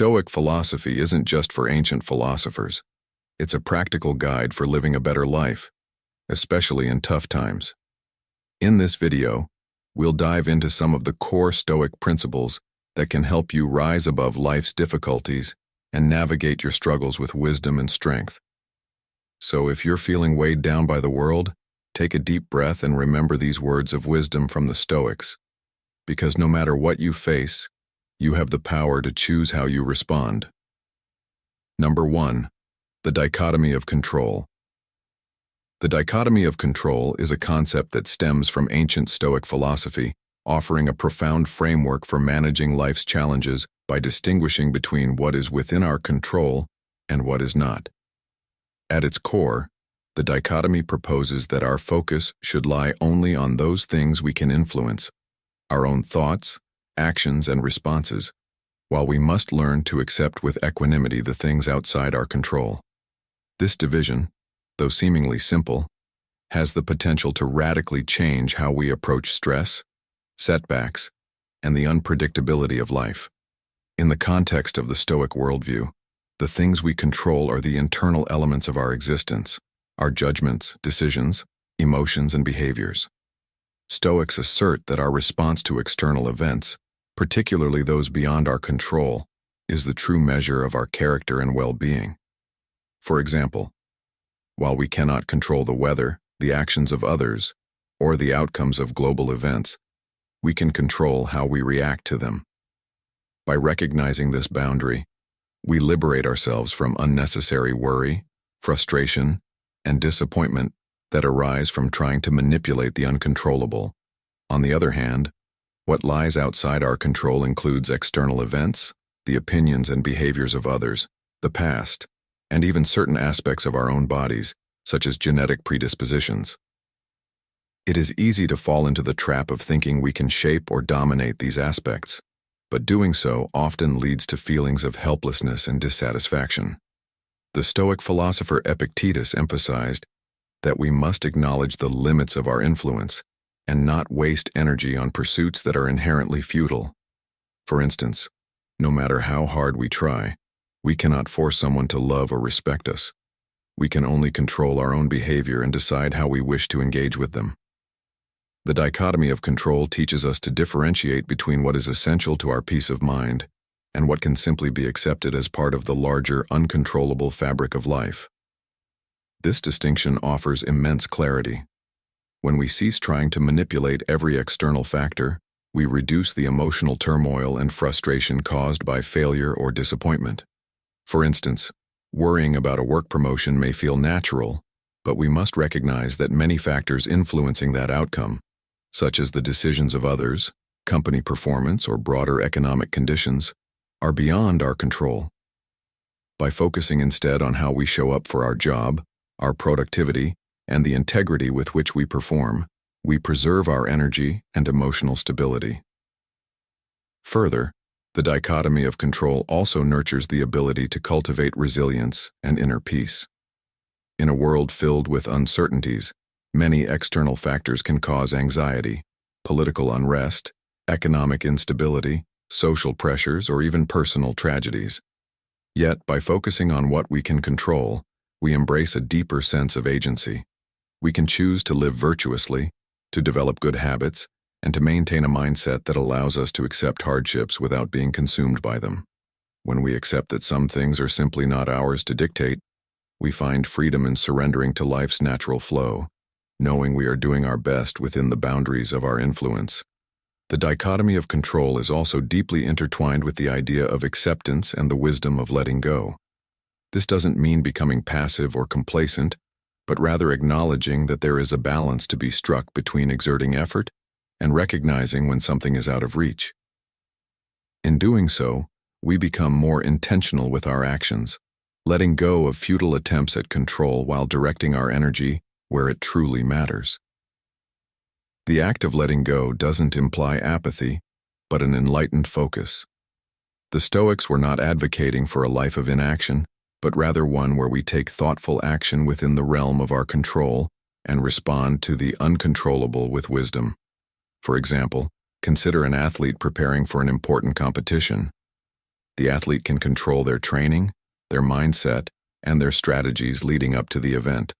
Stoic philosophy isn't just for ancient philosophers. It's a practical guide for living a better life, especially in tough times. In this video, we'll dive into some of the core Stoic principles that can help you rise above life's difficulties and navigate your struggles with wisdom and strength. So if you're feeling weighed down by the world, take a deep breath and remember these words of wisdom from the Stoics. Because no matter what you face, you have the power to choose how you respond. Number 1. The dichotomy of control. The dichotomy of control is a concept that stems from ancient Stoic philosophy, offering a profound framework for managing life's challenges by distinguishing between what is within our control and what is not. At its core, the dichotomy proposes that our focus should lie only on those things we can influence, our own thoughts, actions, and responses, while we must learn to accept with equanimity the things outside our control. This division, though seemingly simple, has the potential to radically change how we approach stress, setbacks, and the unpredictability of life. In the context of the Stoic worldview, the things we control are the internal elements of our existence, our judgments, decisions, emotions, and behaviors. Stoics assert that our response to external events, particularly those beyond our control, is the true measure of our character and well-being. For example, while we cannot control the weather, the actions of others, or the outcomes of global events, we can control how we react to them. By recognizing this boundary, we liberate ourselves from unnecessary worry, frustration, and disappointment that arise from trying to manipulate the uncontrollable. On the other hand, what lies outside our control includes external events, the opinions and behaviors of others, the past, and even certain aspects of our own bodies, such as genetic predispositions. It is easy to fall into the trap of thinking we can shape or dominate these aspects, but doing so often leads to feelings of helplessness and dissatisfaction. The Stoic philosopher Epictetus emphasized that we must acknowledge the limits of our influence and not waste energy on pursuits that are inherently futile. For instance, no matter how hard we try, we cannot force someone to love or respect us. We can only control our own behavior and decide how we wish to engage with them. The dichotomy of control teaches us to differentiate between what is essential to our peace of mind and what can simply be accepted as part of the larger, uncontrollable fabric of life. This distinction offers immense clarity. When we cease trying to manipulate every external factor, we reduce the emotional turmoil and frustration caused by failure or disappointment. For instance, worrying about a work promotion may feel natural, but we must recognize that many factors influencing that outcome, such as the decisions of others, company performance, or broader economic conditions, are beyond our control. By focusing instead on how we show up for our job, our productivity, and the integrity with which we perform, we preserve our energy and emotional stability. Further, the dichotomy of control also nurtures the ability to cultivate resilience and inner peace. In a world filled with uncertainties, many external factors can cause anxiety, political unrest, economic instability, social pressures, or even personal tragedies. Yet, by focusing on what we can control, we embrace a deeper sense of agency. We can choose to live virtuously, to develop good habits, and to maintain a mindset that allows us to accept hardships without being consumed by them. When we accept that some things are simply not ours to dictate, we find freedom in surrendering to life's natural flow, knowing we are doing our best within the boundaries of our influence. The dichotomy of control is also deeply intertwined with the idea of acceptance and the wisdom of letting go. This doesn't mean becoming passive or complacent, but rather acknowledging that there is a balance to be struck between exerting effort and recognizing when something is out of reach. In doing so, we become more intentional with our actions, letting go of futile attempts at control while directing our energy where it truly matters. The act of letting go doesn't imply apathy, but an enlightened focus. The Stoics were not advocating for a life of inaction, but rather one where we take thoughtful action within the realm of our control and respond to the uncontrollable with wisdom. For example, consider an athlete preparing for an important competition. The athlete can control their training, their mindset, and their strategies leading up to the event.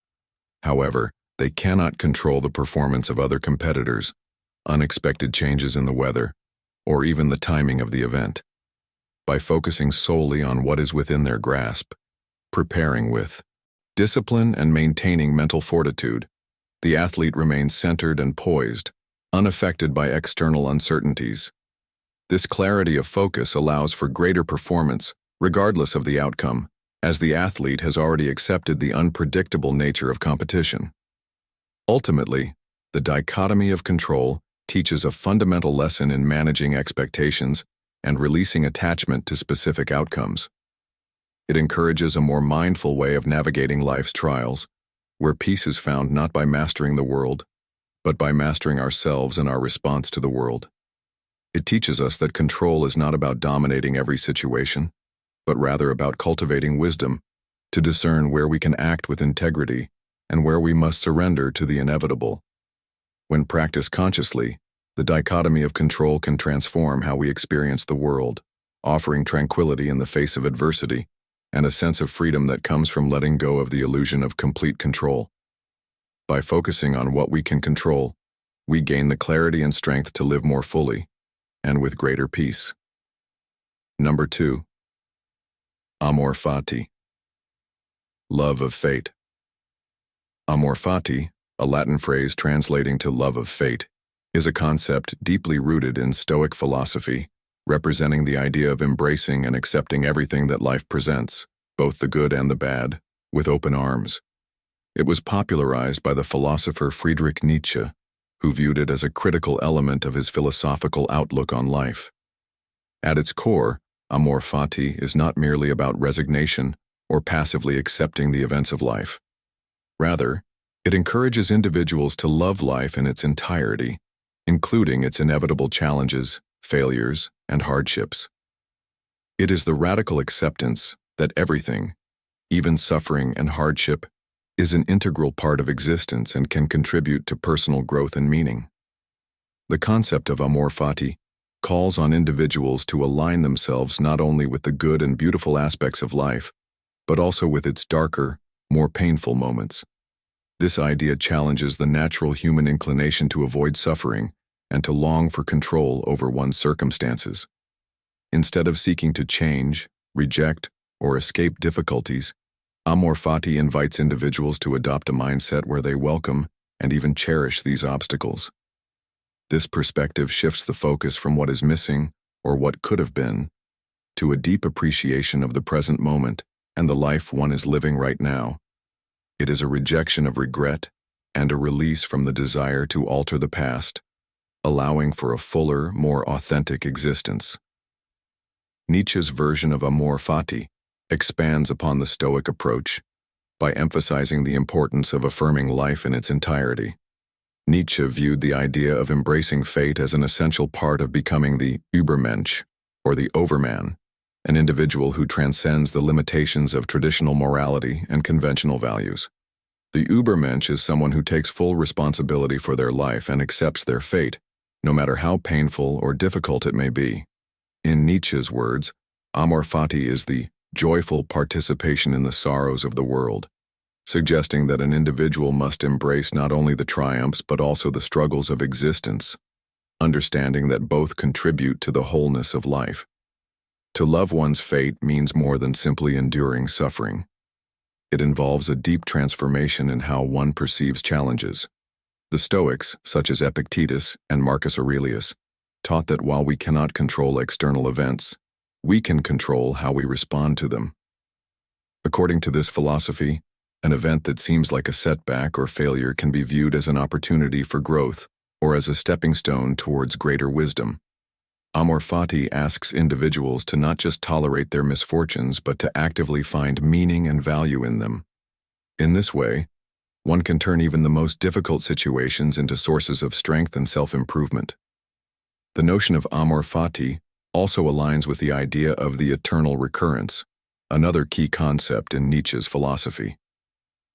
However, they cannot control the performance of other competitors, unexpected changes in the weather, or even the timing of the event. By focusing solely on what is within their grasp, preparing with discipline and maintaining mental fortitude, the athlete remains centered and poised, unaffected by external uncertainties. This clarity of focus allows for greater performance, regardless of the outcome, as the athlete has already accepted the unpredictable nature of competition. Ultimately, the dichotomy of control teaches a fundamental lesson in managing expectations and releasing attachment to specific outcomes. It encourages a more mindful way of navigating life's trials, where peace is found not by mastering the world, but by mastering ourselves and our response to the world. It teaches us that control is not about dominating every situation, but rather about cultivating wisdom to discern where we can act with integrity and where we must surrender to the inevitable. When practiced consciously, the dichotomy of control can transform how we experience the world, offering tranquility in the face of adversity and a sense of freedom that comes from letting go of the illusion of complete control. By focusing on what we can control, we gain the clarity and strength to live more fully and with greater peace. Number 2. Amor fati. Love of fate. Amor fati, a Latin phrase translating to love of fate, is a concept deeply rooted in Stoic philosophy, representing the idea of embracing and accepting everything that life presents, both the good and the bad, with open arms. It was popularized by the philosopher Friedrich Nietzsche, who viewed it as a critical element of his philosophical outlook on life. At its core, amor fati is not merely about resignation or passively accepting the events of life. Rather, it encourages individuals to love life in its entirety, including its inevitable challenges, failures, and hardships. It is the radical acceptance that everything, even suffering and hardship, is an integral part of existence and can contribute to personal growth and meaning. The concept of amor fati calls on individuals to align themselves not only with the good and beautiful aspects of life, but also with its darker, more painful moments. This idea challenges the natural human inclination to avoid suffering and to long for control over one's circumstances. Instead of seeking to change, reject, or escape difficulties, amor fati invites individuals to adopt a mindset where they welcome and even cherish these obstacles. This perspective shifts the focus from what is missing or what could have been to a deep appreciation of the present moment and the life one is living right now. It is a rejection of regret and a release from the desire to alter the past, allowing for a fuller, more authentic existence. Nietzsche's version of amor fati expands upon the Stoic approach by emphasizing the importance of affirming life in its entirety. Nietzsche viewed the idea of embracing fate as an essential part of becoming the Übermensch, or the overman, an individual who transcends the limitations of traditional morality and conventional values. The Übermensch is someone who takes full responsibility for their life and accepts their fate, no matter how painful or difficult it may be. In Nietzsche's words, amor fati is the joyful participation in the sorrows of the world, suggesting that an individual must embrace not only the triumphs but also the struggles of existence, understanding that both contribute to the wholeness of life. To love one's fate means more than simply enduring suffering. It involves a deep transformation in how one perceives challenges. The Stoics, such as Epictetus and Marcus Aurelius, taught that while we cannot control external events, we can control how we respond to them. According to this philosophy, an event that seems like a setback or failure can be viewed as an opportunity for growth or as a stepping stone towards greater wisdom. Amor fati asks individuals to not just tolerate their misfortunes but to actively find meaning and value in them. In this way, one can turn even the most difficult situations into sources of strength and self-improvement. The notion of amor fati also aligns with the idea of the eternal recurrence, another key concept in Nietzsche's philosophy.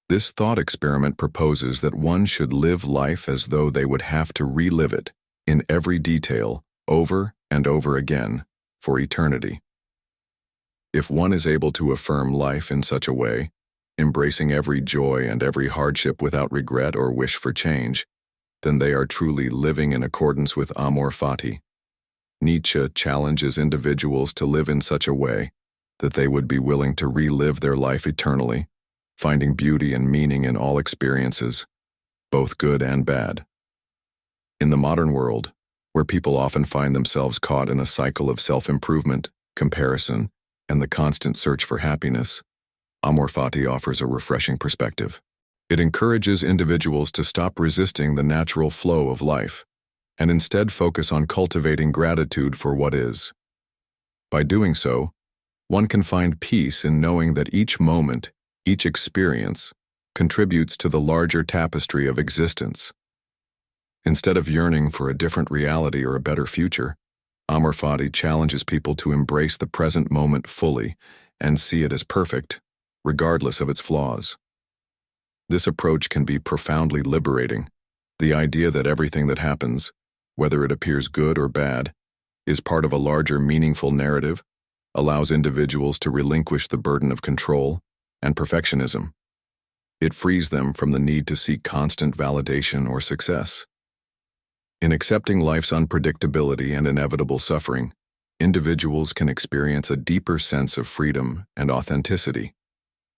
This thought experiment proposes that one should live life as though they would have to relive it, in every detail, over and over again, for eternity. If one is able to affirm life in such a way, embracing every joy and every hardship without regret or wish for change, then they are truly living in accordance with amor fati. Nietzsche challenges individuals to live in such a way that they would be willing to relive their life eternally, finding beauty and meaning in all experiences, both good and bad. In the modern world, where people often find themselves caught in a cycle of self-improvement, comparison, and the constant search for happiness, amor fati offers a refreshing perspective. It encourages individuals to stop resisting the natural flow of life and instead focus on cultivating gratitude for what is. By doing so, one can find peace in knowing that each moment, each experience, contributes to the larger tapestry of existence. Instead of yearning for a different reality or a better future, amor fati challenges people to embrace the present moment fully and see it as perfect, regardless of its flaws. This approach can be profoundly liberating. The idea that everything that happens, whether it appears good or bad, is part of a larger meaningful narrative, allows individuals to relinquish the burden of control and perfectionism. It frees them from the need to seek constant validation or success. In accepting life's unpredictability and inevitable suffering, individuals can experience a deeper sense of freedom and authenticity.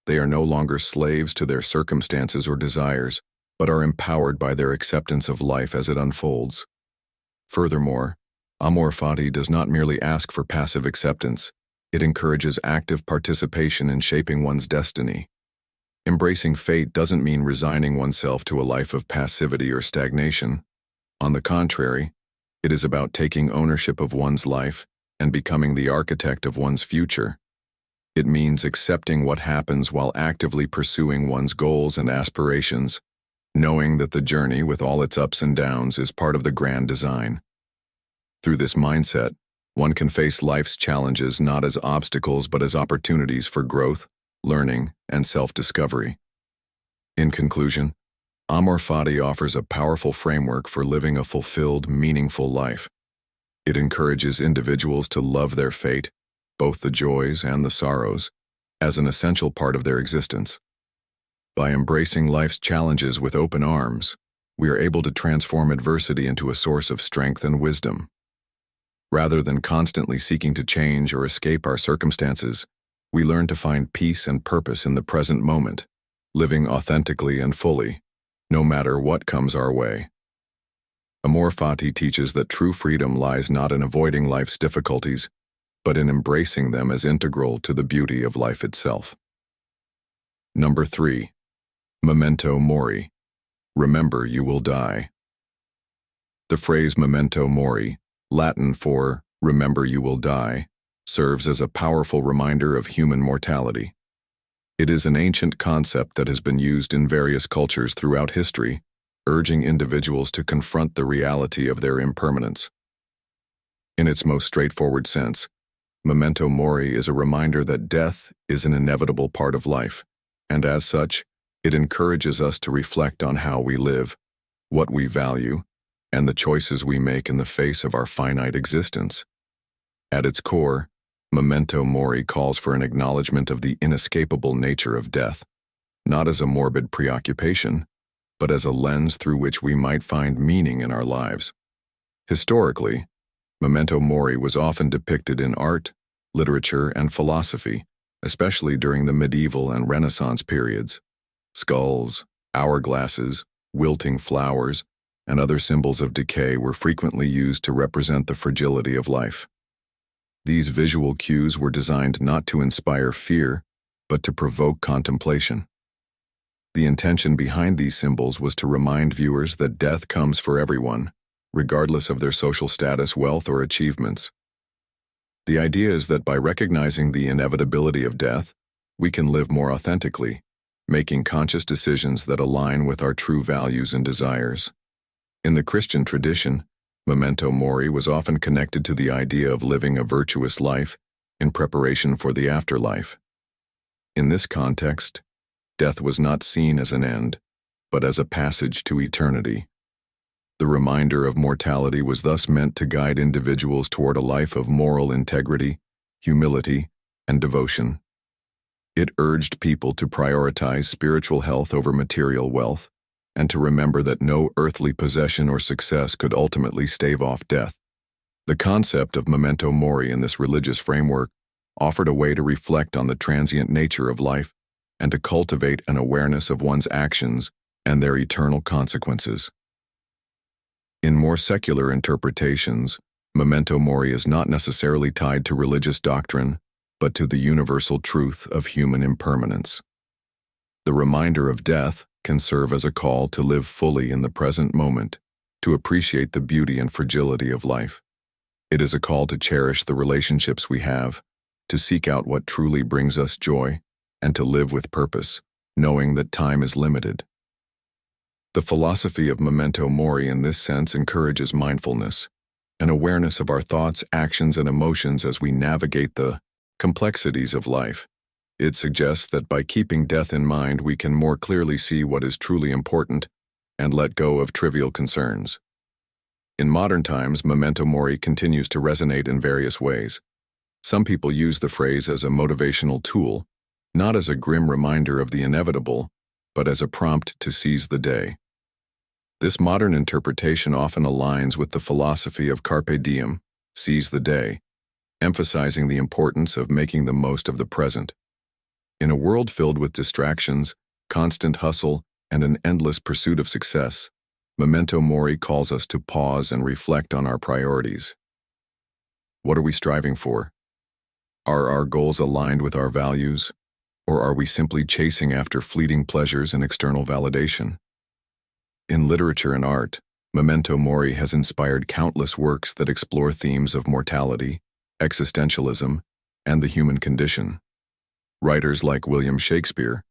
They are no longer slaves to their circumstances or desires, but are empowered by their acceptance of life as it unfolds. Furthermore, amor fati does not merely ask for passive acceptance, it encourages active participation in shaping one's destiny. Embracing fate doesn't mean resigning oneself to a life of passivity or stagnation. On the contrary, it is about taking ownership of one's life and becoming the architect of one's future. It means accepting what happens while actively pursuing one's goals and aspirations, knowing that the journey with all its ups and downs is part of the grand design. Through this mindset, one can face life's challenges not as obstacles but as opportunities for growth, learning, and self-discovery. In conclusion, amor fati offers a powerful framework for living a fulfilled, meaningful life. It encourages individuals to love their fate, both the joys and the sorrows, as an essential part of their existence. By embracing life's challenges with open arms, we are able to transform adversity into a source of strength and wisdom. Rather than constantly seeking to change or escape our circumstances, we learn to find peace and purpose in the present moment, living authentically and fully, no matter what comes our way. Amor fati teaches that true freedom lies not in avoiding life's difficulties, but in embracing them as integral to the beauty of life itself. Number 3. Memento mori. Remember you will die. The phrase memento mori, Latin for remember you will die, serves as a powerful reminder of human mortality. It is an ancient concept that has been used in various cultures throughout history, urging individuals to confront the reality of their impermanence. In its most straightforward sense, memento mori is a reminder that death is an inevitable part of life, and as such, it encourages us to reflect on how we live, what we value, and the choices we make in the face of our finite existence. At its core, memento mori calls for an acknowledgement of the inescapable nature of death, not as a morbid preoccupation, but as a lens through which we might find meaning in our lives. Historically, memento mori was often depicted in art, literature, and philosophy, especially during the medieval and Renaissance periods. Skulls, hourglasses, wilting flowers, and other symbols of decay were frequently used to represent the fragility of life. These visual cues were designed not to inspire fear, but to provoke contemplation. The intention behind these symbols was to remind viewers that death comes for everyone, regardless of their social status, wealth, or achievements. The idea is that by recognizing the inevitability of death, we can live more authentically, making conscious decisions that align with our true values and desires. In the Christian tradition, memento mori was often connected to the idea of living a virtuous life in preparation for the afterlife. In this context, death was not seen as an end, but as a passage to eternity. The reminder of mortality was thus meant to guide individuals toward a life of moral integrity, humility, and devotion. It urged people to prioritize spiritual health over material wealth, and to remember that no earthly possession or success could ultimately stave off death. The concept of memento mori in this religious framework offered a way to reflect on the transient nature of life and to cultivate an awareness of one's actions and their eternal consequences. In more secular interpretations, memento mori is not necessarily tied to religious doctrine, but to the universal truth of human impermanence. The reminder of death can serve as a call to live fully in the present moment, to appreciate the beauty and fragility of life. It is a call to cherish the relationships we have, to seek out what truly brings us joy, and to live with purpose, knowing that time is limited. The philosophy of memento mori in this sense encourages mindfulness, an awareness of our thoughts, actions, and emotions as we navigate the complexities of life. It suggests that by keeping death in mind, we can more clearly see what is truly important and let go of trivial concerns. In modern times, memento mori continues to resonate in various ways. Some people use the phrase as a motivational tool, not as a grim reminder of the inevitable, but as a prompt to seize the day. This modern interpretation often aligns with the philosophy of carpe diem, seize the day, emphasizing the importance of making the most of the present. In a world filled with distractions, constant hustle, and an endless pursuit of success, memento mori calls us to pause and reflect on our priorities. What are we striving for? Are our goals aligned with our values, or are we simply chasing after fleeting pleasures and external validation? In literature and art, memento mori has inspired countless works that explore themes of mortality, existentialism, and the human condition. Writers like William Shakespeare,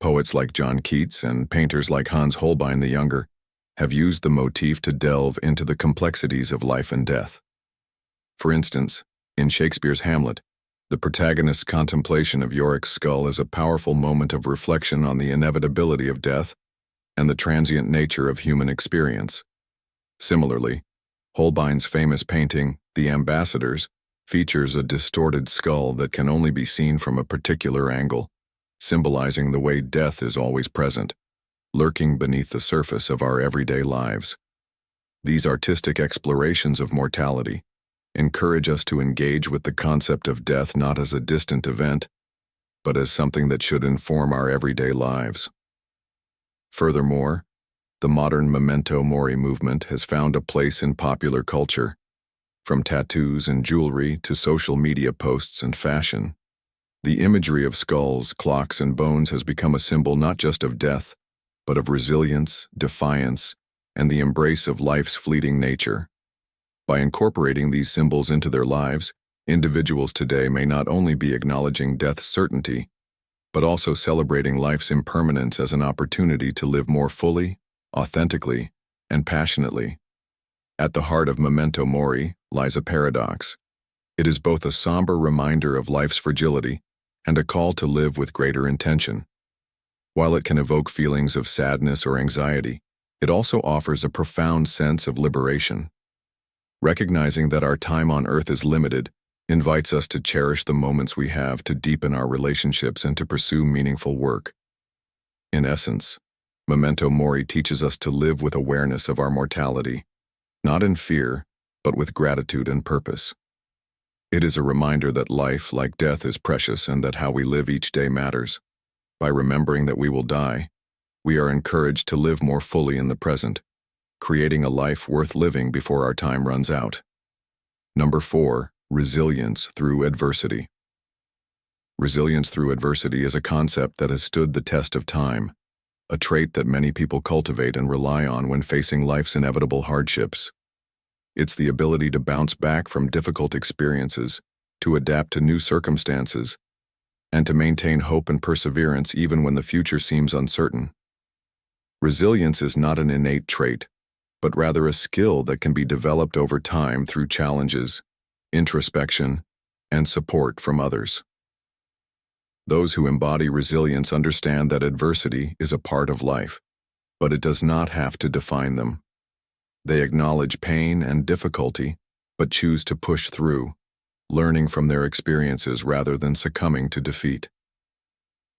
poets like John Keats, and painters like Hans Holbein the Younger have used the motif to delve into the complexities of life and death. For instance, in Shakespeare's Hamlet, the protagonist's contemplation of Yorick's skull is a powerful moment of reflection on the inevitability of death and the transient nature of human experience. Similarly, Holbein's famous painting, The Ambassadors, features a distorted skull that can only be seen from a particular angle, symbolizing the way death is always present, lurking beneath the surface of our everyday lives. These artistic explorations of mortality encourage us to engage with the concept of death not as a distant event, but as something that should inform our everyday lives. Furthermore, the modern memento mori movement has found a place in popular culture. From tattoos and jewelry to social media posts and fashion, the imagery of skulls, clocks, and bones has become a symbol not just of death, but of resilience, defiance, and the embrace of life's fleeting nature. By incorporating these symbols into their lives, individuals today may not only be acknowledging death's certainty, but also celebrating life's impermanence as an opportunity to live more fully, authentically, and passionately. At the heart of memento mori lies a paradox. It is both a somber reminder of life's fragility and a call to live with greater intention. While it can evoke feelings of sadness or anxiety, it also offers a profound sense of liberation. Recognizing that our time on earth is limited invites us to cherish the moments we have to deepen our relationships and to pursue meaningful work. In essence, memento mori teaches us to live with awareness of our mortality, not in fear, but with gratitude and purpose. It is a reminder that life, like death, is precious and that how we live each day matters. By remembering that we will die, we are encouraged to live more fully in the present, creating a life worth living before our time runs out. Number 4, resilience through adversity. Resilience through adversity is a concept that has stood the test of time, a trait that many people cultivate and rely on when facing life's inevitable hardships. It's the ability to bounce back from difficult experiences, to adapt to new circumstances, and to maintain hope and perseverance even when the future seems uncertain. Resilience is not an innate trait, but rather a skill that can be developed over time through challenges, introspection, and support from others. Those who embody resilience understand that adversity is a part of life, but it does not have to define them. They acknowledge pain and difficulty, but choose to push through, learning from their experiences rather than succumbing to defeat.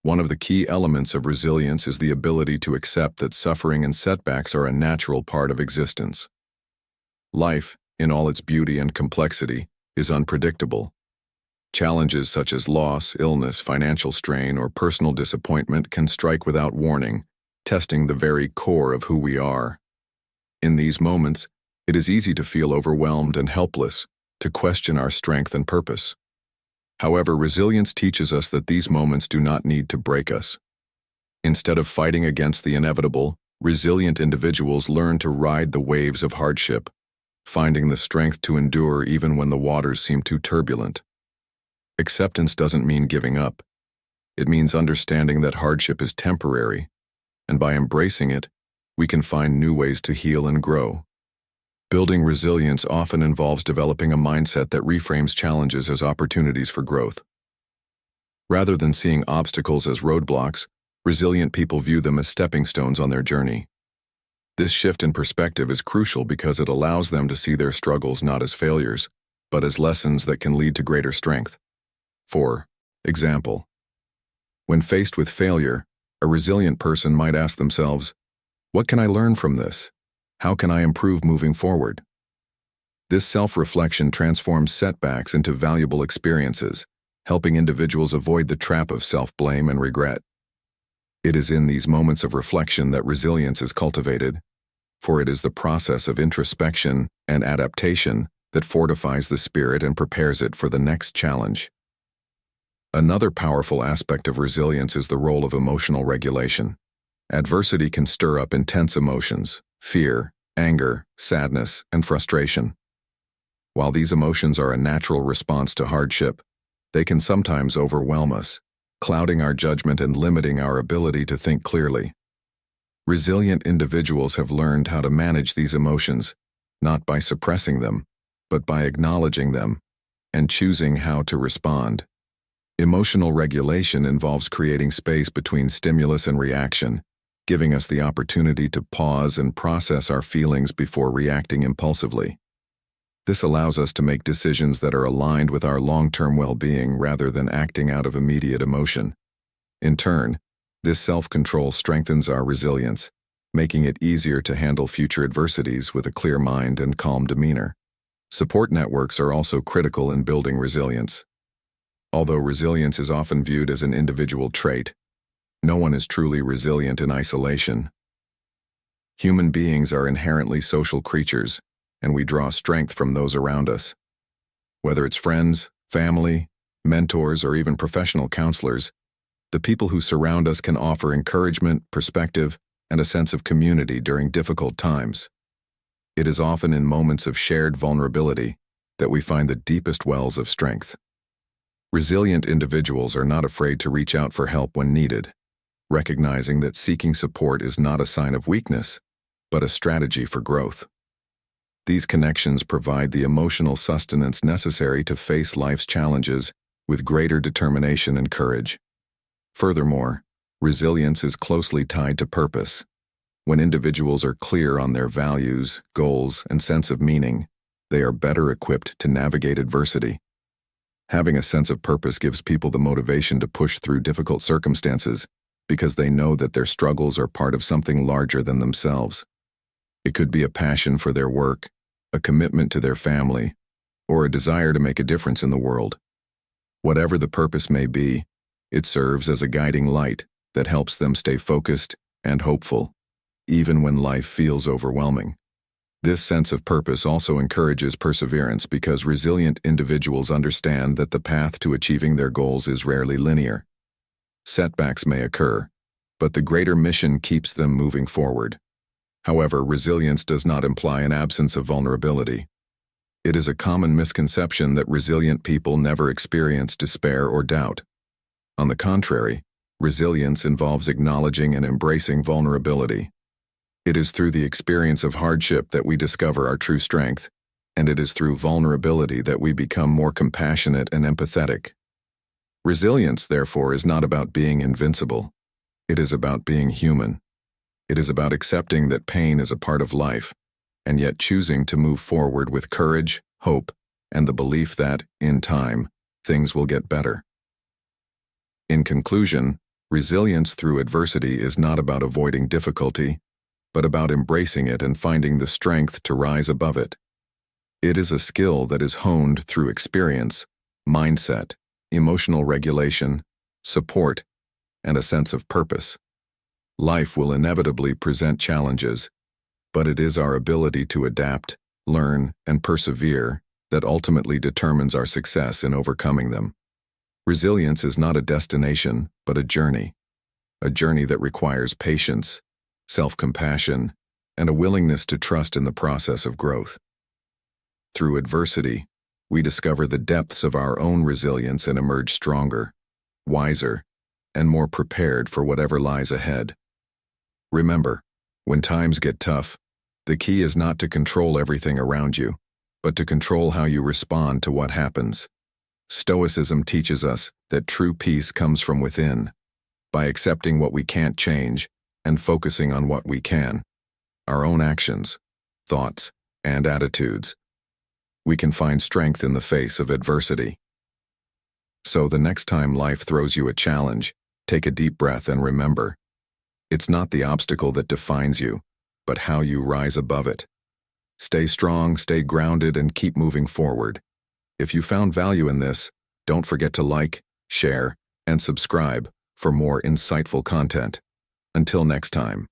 One of the key elements of resilience is the ability to accept that suffering and setbacks are a natural part of existence. Life, in all its beauty and complexity, is unpredictable. Challenges such as loss, illness, financial strain, or personal disappointment can strike without warning, testing the very core of who we are. In these moments, it is easy to feel overwhelmed and helpless, to question our strength and purpose. However, resilience teaches us that these moments do not need to break us. Instead of fighting against the inevitable, resilient individuals learn to ride the waves of hardship, finding the strength to endure even when the waters seem too turbulent. Acceptance doesn't mean giving up. It means understanding that hardship is temporary, and by embracing it, we can find new ways to heal and grow. Building resilience often involves developing a mindset that reframes challenges as opportunities for growth. Rather than seeing obstacles as roadblocks, resilient people view them as stepping stones on their journey. This shift in perspective is crucial because it allows them to see their struggles not as failures, but as lessons that can lead to greater strength. For example, when faced with failure, a resilient person might ask themselves, "What can I learn from this? How can I improve moving forward?" This self-reflection transforms setbacks into valuable experiences, helping individuals avoid the trap of self-blame and regret. It is in these moments of reflection that resilience is cultivated, for it is the process of introspection and adaptation that fortifies the spirit and prepares it for the next challenge. Another powerful aspect of resilience is the role of emotional regulation. Adversity can stir up intense emotions: fear, anger, sadness, and frustration. While these emotions are a natural response to hardship, they can sometimes overwhelm us, clouding our judgment and limiting our ability to think clearly. Resilient individuals have learned how to manage these emotions, not by suppressing them, but by acknowledging them and choosing how to respond. Emotional regulation involves creating space between stimulus and reaction, giving us the opportunity to pause and process our feelings before reacting impulsively. This allows us to make decisions that are aligned with our long-term well-being rather than acting out of immediate emotion. In turn, this self-control strengthens our resilience, making it easier to handle future adversities with a clear mind and calm demeanor. Support networks are also critical in building resilience. Although resilience is often viewed as an individual trait, no one is truly resilient in isolation. Human beings are inherently social creatures, and we draw strength from those around us. Whether it's friends, family, mentors, or even professional counselors, the people who surround us can offer encouragement, perspective, and a sense of community during difficult times. It is often in moments of shared vulnerability that we find the deepest wells of strength. Resilient individuals are not afraid to reach out for help when needed, recognizing that seeking support is not a sign of weakness, but a strategy for growth. These connections provide the emotional sustenance necessary to face life's challenges with greater determination and courage. Furthermore, resilience is closely tied to purpose. When individuals are clear on their values, goals, and sense of meaning, they are better equipped to navigate adversity. Having a sense of purpose gives people the motivation to push through difficult circumstances because they know that their struggles are part of something larger than themselves. It could be a passion for their work, a commitment to their family, or a desire to make a difference in the world. Whatever the purpose may be, it serves as a guiding light that helps them stay focused and hopeful, even when life feels overwhelming. This sense of purpose also encourages perseverance because resilient individuals understand that the path to achieving their goals is rarely linear. Setbacks may occur, but the greater mission keeps them moving forward. However, resilience does not imply an absence of vulnerability. It is a common misconception that resilient people never experience despair or doubt. On the contrary, resilience involves acknowledging and embracing vulnerability. It is through the experience of hardship that we discover our true strength, and it is through vulnerability that we become more compassionate and empathetic. Resilience, therefore, is not about being invincible. It is about being human. It is about accepting that pain is a part of life, and yet choosing to move forward with courage, hope, and the belief that, in time, things will get better. In conclusion, resilience through adversity is not about avoiding difficulty, but about embracing it and finding the strength to rise above it. It is a skill that is honed through experience, mindset, emotional regulation, support, and a sense of purpose. Life will inevitably present challenges, but it is our ability to adapt, learn, and persevere that ultimately determines our success in overcoming them. Resilience is not a destination, but a journey that requires patience, self-compassion, and a willingness to trust in the process of growth. Through adversity, we discover the depths of our own resilience and emerge stronger, wiser, and more prepared for whatever lies ahead. Remember, when times get tough, the key is not to control everything around you, but to control how you respond to what happens. Stoicism teaches us that true peace comes from within, by accepting what we can't change and focusing on what we can, our own actions, thoughts, and attitudes. We can find strength in the face of adversity. So the next time life throws you a challenge, take a deep breath and remember, it's not the obstacle that defines you, but how you rise above it. Stay strong, stay grounded, and keep moving forward. If you found value in this, don't forget to like, share, and subscribe for more insightful content. Until next time.